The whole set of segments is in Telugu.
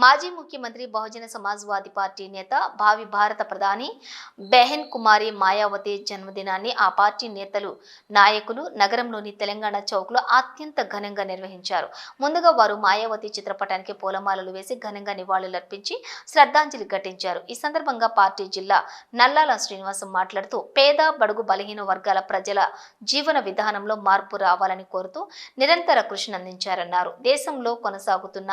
మాజీ ముఖ్యమంత్రి బహుజన సమాజ్వాదీ పార్టీ నేత భావి భారత ప్రధాని బెహెన్ కుమారి మాయావతి జన్మదినాన్ని ఆ పార్టీ నేతలు నాయకులు నగరంలోని తెలంగాణ చౌక్లో అత్యంత ఘనంగా నిర్వహించారు. ముందుగా వారు మాయావతి చిత్రపటానికి పూలమాలలు వేసి ఘనంగా నివాళులర్పించి శ్రద్ధాంజలి ఘటించారు. ఈ సందర్భంగా పార్టీ జిల్లా నల్లాల శ్రీనివాసం మాట్లాడుతూ పేద బడుగు బలహీన వర్గాల ప్రజల జీవన విధానంలో మార్పు రావాలని కోరుతూ నిరంతర కృషిని అందించారన్నారు. దేశంలో కొనసాగుతున్న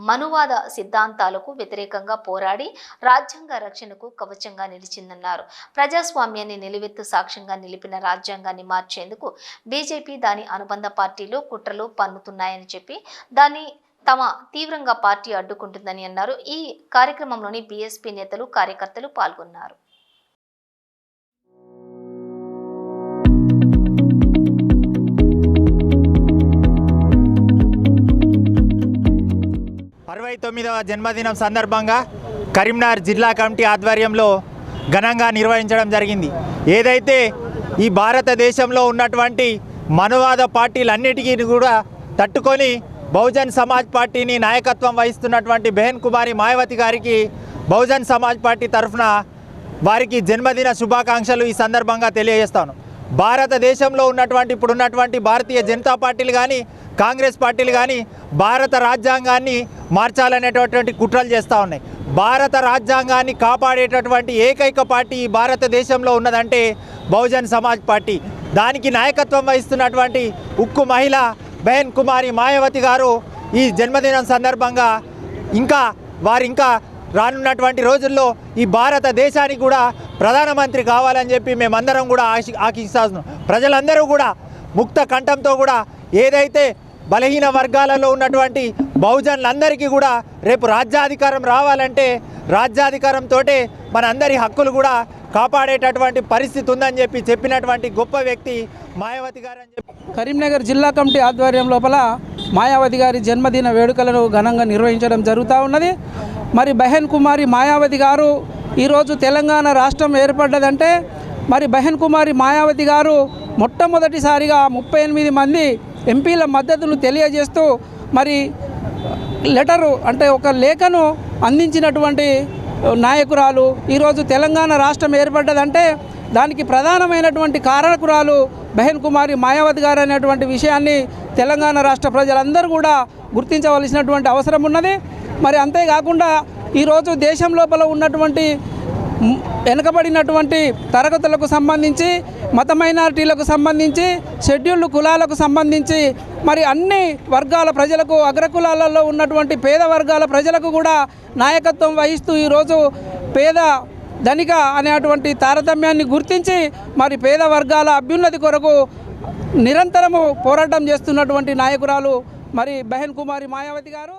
మనువాద సిద్ధాంతాలకు వ్యతిరేకంగా పోరాడి రాజ్యాంగ రక్షణకు కవచంగా నిలిచిందన్నారు. ప్రజాస్వామ్యాన్ని నిలువెత్తు సాక్ష్యంగా నిలిపిన రాజ్యాంగాన్ని మార్చేందుకు బీజేపీ దాని అనుబంధ పార్టీలు కుట్రలు పన్నుతున్నాయని చెప్పి దాన్ని తమ తీవ్రంగా పార్టీ అడ్డుకుంటుందని అన్నారు. ఈ కార్యక్రమంలోని బీఎస్పీ నేతలు కార్యకర్తలు పాల్గొన్నారు. జన్మదినం సందర్భంగా కరీంనగర్ జిల్లా కమిటీ ఆధ్వర్యంలో ఘనంగా నిర్వహించడం జరిగింది. ఏదైతే ఈ భారతదేశంలో ఉన్నటువంటి మనువాద పార్టీలన్నిటికీ కూడా తట్టుకొని బహుజన్ సమాజ్ పార్టీని నాయకత్వం వహిస్తున్నటువంటి బెహెన్ కుమారి మాయావతి గారికి బహుజన్ సమాజ్ పార్టీ తరఫున వారికి జన్మదిన శుభాకాంక్షలు ఈ సందర్భంగా తెలియజేస్తాను. భారతదేశంలో ఇప్పుడున్నటువంటి భారతీయ జనతా పార్టీలు కానీ కాంగ్రెస్ పార్టీలు కానీ భారత రాజ్యాంగాన్ని మార్చాలనేటటువంటి కుట్రలు చేస్తూ ఉన్నాయి. భారత రాజ్యాంగాన్ని కాపాడేటటువంటి ఏకైక పార్టీ ఈ భారతదేశంలో ఉన్నదంటే బహుజన్ సమాజ్ పార్టీ. దానికి నాయకత్వం వహిస్తున్నటువంటి ఉక్కు మహిళ బెహెన్ కుమారి మాయావతి గారు ఈ జన్మదినం సందర్భంగా ఇంకా రానున్నటువంటి రోజుల్లో ఈ భారతదేశానికి కూడా ప్రధానమంత్రి కావాలని చెప్పి మేమందరం కూడా ఆశిస్తున్నాం. ప్రజలందరూ కూడా ముక్త కంఠంతో కూడా ఏదైతే బలహీన వర్గాలలో ఉన్నటువంటి బహుజనులందరికీ కూడా రేపు రాజ్యాధికారం రావాలంటే రాజ్యాధికారంతో మనందరి హక్కులు కూడా కాపాడేటటువంటి పరిస్థితి ఉందని చెప్పినటువంటి గొప్ప వ్యక్తి మాయావతి గారు అని చెప్పి కరీంనగర్ జిల్లా కమిటీ ఆధ్వర్యం లోపల మాయావతి గారి జన్మదిన వేడుకలను ఘనంగా నిర్వహించడం జరుగుతూ ఉన్నది. మరి బెహెన్ కుమారి మాయావతి గారు ఈరోజు తెలంగాణ రాష్ట్రం ఏర్పడ్డదంటే మరి బెహెన్ కుమారి మాయావతి గారు మొట్టమొదటిసారిగా 38 మంది ఎంపీల మద్దతును తెలియజేస్తూ మరి లెటరు అంటే ఒక లేఖను అందించినటువంటి నాయకురాలు. ఈరోజు తెలంగాణ రాష్ట్రం ఏర్పడ్డదంటే దానికి ప్రధానమైనటువంటి కారకురాలు బెహెన్ కుమారి మాయావతి గారు అనేటువంటి విషయాన్ని తెలంగాణ రాష్ట్ర ప్రజలందరూ కూడా గుర్తించవలసినటువంటి అవసరం ఉన్నది. మరి అంతేకాకుండా ఈరోజు దేశం లోపల ఉన్నటువంటి వెనుకబడినటువంటి తరగతులకు సంబంధించి మత మైనారిటీలకు సంబంధించి షెడ్యూల్డ్ కులాలకు సంబంధించి మరి అన్ని వర్గాల ప్రజలకు అగ్రకులాలలో ఉన్నటువంటి పేద వర్గాల ప్రజలకు కూడా నాయకత్వం వహిస్తూ ఈరోజు పేద ధనిక అనేటువంటి తారతమ్యాన్ని గుర్తించి మరి పేద వర్గాల అభ్యున్నతి కొరకు నిరంతరము పోరాటం చేస్తున్నటువంటి నాయకురాలు మరి బెహెన్ కుమారి మాయావతి గారు.